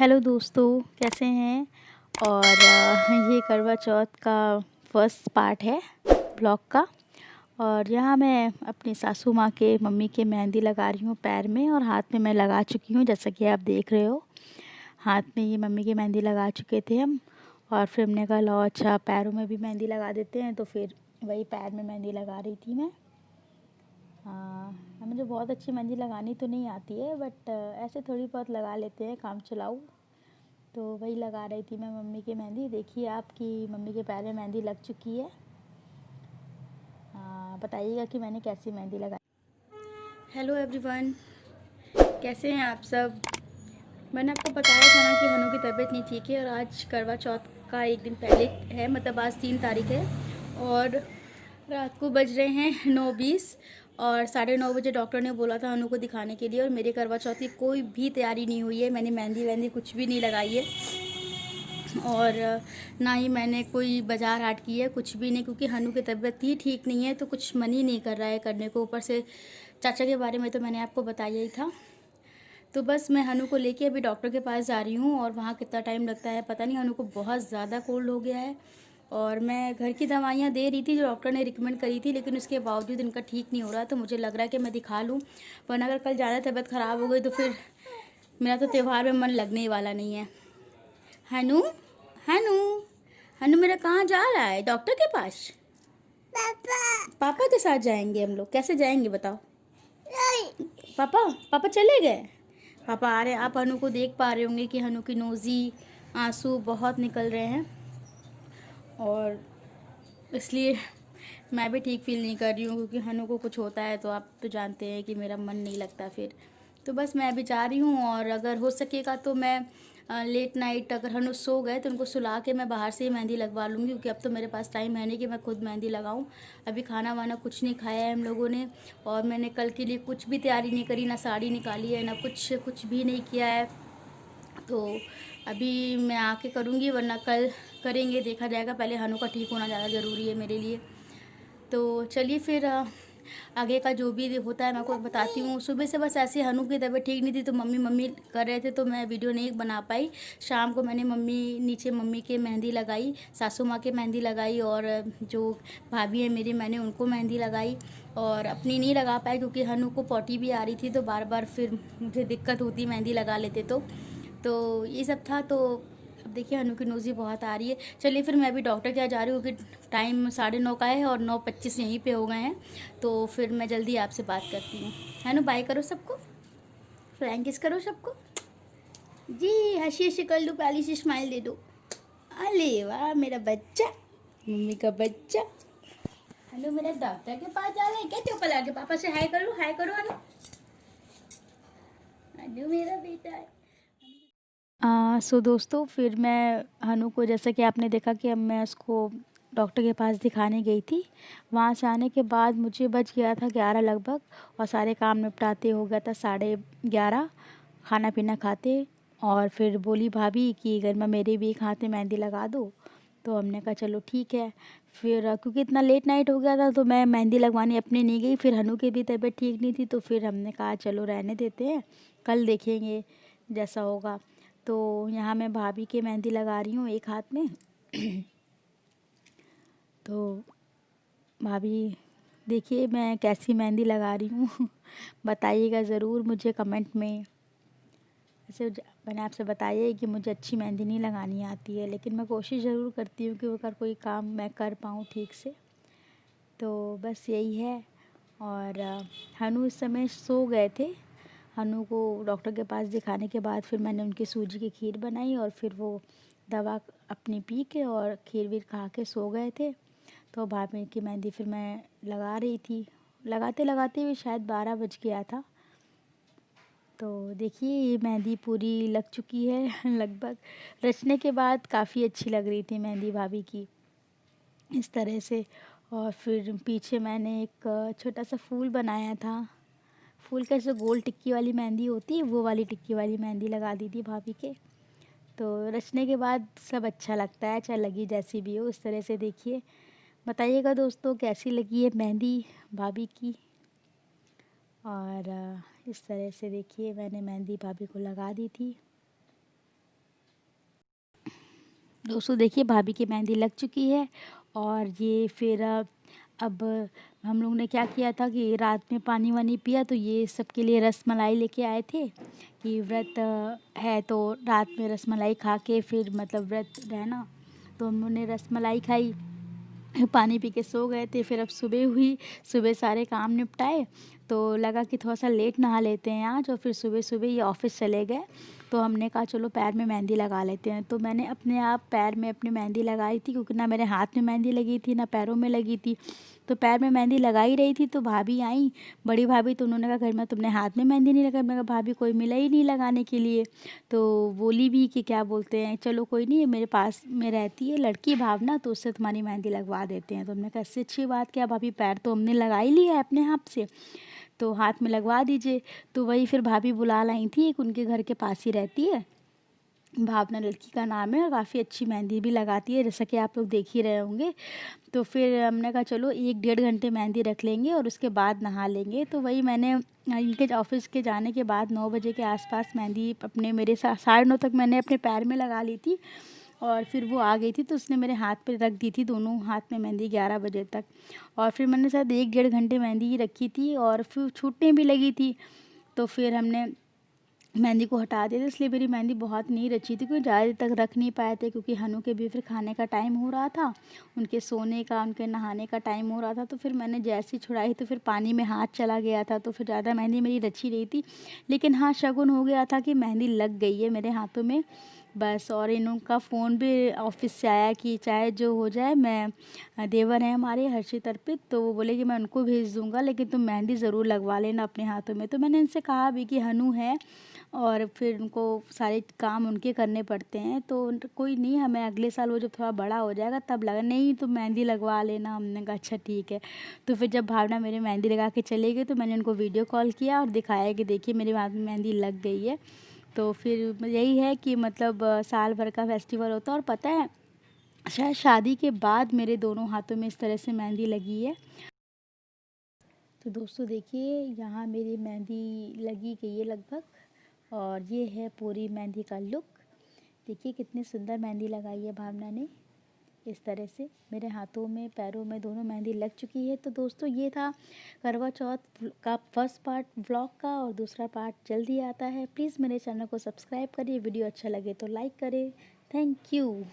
Hello दोस्तों, कैसे हैं। और ये करवा चौथ का फर्स्ट पार्ट है ब्लॉग का। और यहाँ मैं अपनी सासू माँ के मम्मी के मेहंदी लगा रही हूँ पैर में, और हाथ में मैं लगा चुकी हूँ। जैसा कि आप देख रहे हो, हाथ में ये मम्मी की मेहंदी लगा चुके थे हम। और फिर हमने कहा लो अच्छा पैरों में भी मेहंदी लगा देते हैं, तो फिर वही पैर में मेहंदी लगा रही थी मैं। मुझे बहुत अच्छी मेहंदी लगानी तो नहीं आती है, बट ऐसे थोड़ी बहुत लगा लेते हैं, काम चलाऊँ। तो वही लगा रही थी मैं मम्मी की मेहंदी। देखिए आपकी मम्मी के पैर में मेहंदी लग चुकी है। बताइएगा कि मैंने कैसी मेहंदी लगाई। हेलो एवरीवन, कैसे हैं आप सब। मैंने आपको बताया था ना कि हनु की तबीयत नहीं ठीक है, और आज करवा चौथ का एक दिन पहले है, मतलब आज 3 तारीख है। और रात को बज रहे हैं 9:20, और 9:30 बजे डॉक्टर ने बोला था हनु को दिखाने के लिए। और मेरे करवा चौथ की कोई भी तैयारी नहीं हुई है, मैंने मेहंदी वहंदी कुछ भी नहीं लगाई है, और ना ही मैंने कोई बाज़ार हाट की है, कुछ भी नहीं, क्योंकि हनु की तबीयत ही ठीक नहीं है, तो कुछ मन ही नहीं कर रहा है करने को। ऊपर से चाचा के बारे में तो मैंने आपको बताया ही था। तो बस मैं हनु को लेके अभी डॉक्टर के पास जा रही हूँ, और वहाँ कितना टाइम लगता है पता नहीं। हनु को बहुत ज़्यादा कोल्ड हो गया है, और मैं घर की दवाइयाँ दे रही थी जो डॉक्टर ने रिकमेंड करी थी, लेकिन उसके बावजूद इनका ठीक नहीं हो रहा। तो मुझे लग रहा है कि मैं दिखा लूँ, वरना अगर कल ज़्यादा तबीयत ख़राब हो गई तो फिर मेरा तो त्यौहार में मन लगने ही वाला नहीं है। हनु हनु हनु मेरा कहाँ जा रहा है, डॉक्टर के पास। पापा के साथ जाएंगे हम लोग। कैसे जाएंगे बताओ। पापा पापा चले गए। पापा आ रहे हैं। आप हनु को देख पा रहे होंगे कि हनु की नोज़ी आंसू बहुत निकल रहे हैं, और इसलिए मैं भी ठीक फील नहीं कर रही हूँ, क्योंकि हनु को कुछ होता है तो आप तो जानते हैं कि मेरा मन नहीं लगता फिर। तो बस मैं अभी जा रही हूँ, और अगर हो सकेगा तो मैं लेट नाइट अगर हनु सो गए तो उनको सुला के मैं बाहर से ही मेहंदी लगवा लूँगी, क्योंकि अब तो मेरे पास टाइम है नहीं कि मैं खुद मेहंदी लगाऊँ। अभी खाना वाना कुछ नहीं खाया है हम लोगों ने, और मैंने कल के लिए कुछ भी तैयारी नहीं करी, ना साड़ी निकाली है, ना कुछ भी नहीं किया है। तो अभी मैं आके करूँगी, वरना कल करेंगे, देखा जाएगा। पहले हनु का ठीक होना ज़्यादा ज़रूरी है मेरे लिए। तो चलिए फिर आगे का जो भी होता है मैं आपको बताती हूँ। सुबह से बस ऐसे हनु की तबीयत ठीक नहीं थी, तो मम्मी मम्मी कर रहे थे, तो मैं वीडियो नहीं बना पाई। शाम को मैंने नीचे मम्मी के मेहंदी लगाई, सासू माँ के मेहंदी लगाई, और जो भाभी है मेरी मैंने उनको मेहंदी लगाई। और अपनी नहीं लगा पाई, क्योंकि हनु को पॉटी भी आ रही थी, तो बार बार फिर मुझे दिक्कत होती मेहंदी लगा लेते तो ये सब था। तो अब देखिए हनु की नोज़ी बहुत आ रही है। चलिए फिर मैं अभी डॉक्टर के यहाँ जा रही हूँ, क्योंकि टाइम 9:30 का है, और 9:25 यहीं पे हो गए हैं। तो फिर मैं जल्दी आपसे बात करती हूँ। है ना, बाय करो सबको, फ्लैंक किस करो सबको जी, हंसी हंसी कर लो, पहली सी स्माइल दे दो। अरे वाह मेरा बच्चा, मम्मी का बच्चा। हेलो, मेरा डॉक्टर के पास जा रहे हैं क्या। चुप लगा के पापा से हाय करो, हाय करो हनु। हनु मेरा बेटा है। सो दोस्तों, फिर मैं हनु को, जैसा कि आपने देखा कि अब मैं उसको डॉक्टर के पास दिखाने गई थी। वहाँ से आने के बाद मुझे बज गया था 11 लगभग, और सारे काम निपटाते हो गया था 11:30, खाना पीना खाते। और फिर बोली भाभी कि गरिमा मेरे भी एक हाथ में मेहंदी लगा दो। तो हमने कहा चलो ठीक है। फिर क्योंकि इतना लेट नाइट हो गया था, तो मैं मेहंदी लगवाने अपने नहीं गई। फिर हनु की भी तबीयत ठीक नहीं थी, तो फिर हमने कहा चलो रहने देते हैं, कल देखेंगे जैसा होगा। तो यहाँ मैं भाभी के मेहंदी लगा रही हूँ एक हाथ में। तो भाभी देखिए मैं कैसी मेहंदी लगा रही हूँ। बताइएगा ज़रूर मुझे कमेंट में। वैसे मैंने आपसे बताया है कि मुझे अच्छी मेहंदी नहीं लगानी आती है, लेकिन मैं कोशिश ज़रूर करती हूँ कि अगर कोई काम मैं कर पाऊँ ठीक से। तो बस यही है। और हनु इस समय सो गए थे। हनु को डॉक्टर के पास दिखाने के बाद फिर मैंने उनकी सूजी की खीर बनाई, और फिर वो दवा अपनी पी के और खीर वीर खा के सो गए थे। तो भाभी की मेहंदी फिर मैं लगा रही थी, लगाते लगाते भी शायद 12 बज गया था। तो देखिए ये मेहंदी पूरी लग चुकी है। लगभग रचने के बाद काफ़ी अच्छी लग रही थी मेहंदी भाभी की, इस तरह से। और फिर पीछे मैंने एक छोटा सा फूल बनाया था। फूल का जो गोल टिक्की वाली मेहंदी होती है, वो वाली टिक्की वाली मेहंदी लगा दी थी भाभी के। तो रचने के बाद सब अच्छा लगता है, चाहे लगी जैसी भी हो। इस तरह से देखिए, बताइएगा दोस्तों कैसी लगी है मेहंदी भाभी की। और इस तरह से देखिए मैंने मेहंदी भाभी को लगा दी थी। दोस्तों देखिए भाभी की मेहंदी लग चुकी है। और ये फिर अब हम लोग ने क्या किया था कि रात में पानी वानी पिया, तो ये सबके लिए रस मलाई लेके आए थे कि व्रत है तो रात में रस मलाई खा के फिर मतलब व्रत रहना। तो हम लोगों ने रस मलाई खाई, पानी पी के सो गए थे। फिर अब सुबह हुई, सुबह सारे काम निपटाए तो लगा कि थोड़ा सा लेट नहा लेते हैं आज, और फिर सुबह सुबह ये ऑफ़िस चले गए। तो हमने कहा चलो पैर में मेहंदी लगा लेते हैं। तो मैंने अपने आप पैर में अपनी मेहंदी लगाई थी, क्योंकि ना मेरे हाथ में मेहंदी लगी थी ना पैरों में लगी थी। तो पैर में मेहंदी लगा ही रही थी तो भाभी आई, बड़ी भाभी, तो उन्होंने कहा घर में तुमने हाथ में मेहंदी नहीं लगाई। मैंने कहा भाभी कोई मिला ही नहीं लगाने के लिए। तो बोली भी कि क्या बोलते हैं, चलो कोई नहीं, मेरे पास में रहती है लड़की भावना, तो उससे तुम्हारी मेहंदी लगवा देते हैं। तो हमने कहा इससे अच्छी बात क्या भाभी, पैर तो हमने लगा ही लिया है अपने हाथ से, तो हाथ में लगवा दीजिए। तो वही फिर भाभी बुला लाई थी, एक उनके घर के पास ही रहती है, भावना लड़की का नाम है, और काफ़ी अच्छी मेहंदी भी लगाती है, जैसा कि आप लोग देख ही रहे होंगे। तो फिर हमने कहा चलो 1-1.5 घंटे मेहंदी रख लेंगे और उसके बाद नहा लेंगे। तो वही मैंने इनके ऑफ़िस के जाने के बाद 9 बजे के आसपास मेहंदी अपने मेरे 9:30 तक मैंने अपने पैर में लगा ली थी। और फिर वो आ गई थी तो उसने मेरे हाथ पे रख दी थी, दोनों हाथ में मेहंदी 11 बजे तक। और फिर मैंने शायद 1-1.5 घंटे मेहंदी ही रखी थी और फिर छूटने भी लगी थी। तो फिर हमने मेहंदी को हटा दिया था, इसलिए मेरी मेहंदी बहुत नहीं रची थी, क्योंकि ज़्यादा देर तक रख नहीं पाए थे, क्योंकि हनु के भी फिर खाने का टाइम हो रहा था, उनके सोने का, उनके नहाने का टाइम हो रहा था। तो फिर मैंने जैसे ही छुड़ाई तो फिर पानी में हाथ चला गया था, तो फिर ज़्यादा मेहंदी मेरी रची नहीं थी। लेकिन हाँ, शगुन हो गया था कि मेहंदी लग गई है मेरे हाथों में बस। और इन लोग का फ़ोन भी ऑफिस से आया कि चाहे जो हो जाए, मैं देवर हैं हमारे हर्षित अर्पित, तो वो बोले कि मैं उनको भेज दूँगा, लेकिन तुम मेहंदी ज़रूर लगवा लेना अपने हाथों में। तो मैंने इनसे कहा भी कि हनु है और फिर उनको सारे काम उनके करने पड़ते हैं, तो कोई नहीं, हमें अगले साल वो जब थोड़ा बड़ा हो जाएगा तब लगा, नहीं तो मेहंदी लगवा लेना। हमने कहा अच्छा ठीक है। तो फिर जब भावना मेरी मेहंदी लगा के चली गई तो मैंने उनको वीडियो कॉल किया और दिखाया कि देखिए मेरे हाथ में मेहंदी लग गई है। तो फिर यही है कि मतलब साल भर का फेस्टिवल होता है। और पता है, शायद शादी के बाद मेरे दोनों हाथों में इस तरह से मेहंदी लगी है। तो दोस्तों देखिए, यहाँ मेरी मेहंदी लगी गई है लगभग, और ये है पूरी मेहंदी का लुक। देखिए कितनी सुंदर मेहंदी लगाई है भावना ने। इस तरह से मेरे हाथों में, पैरों में, दोनों मेहंदी लग चुकी है। तो दोस्तों ये था करवा चौथ का फर्स्ट पार्ट व्लॉग का, और दूसरा पार्ट जल्दी आता है। प्लीज़ मेरे चैनल को सब्सक्राइब करिए, वीडियो अच्छा लगे तो लाइक करें। Thank you.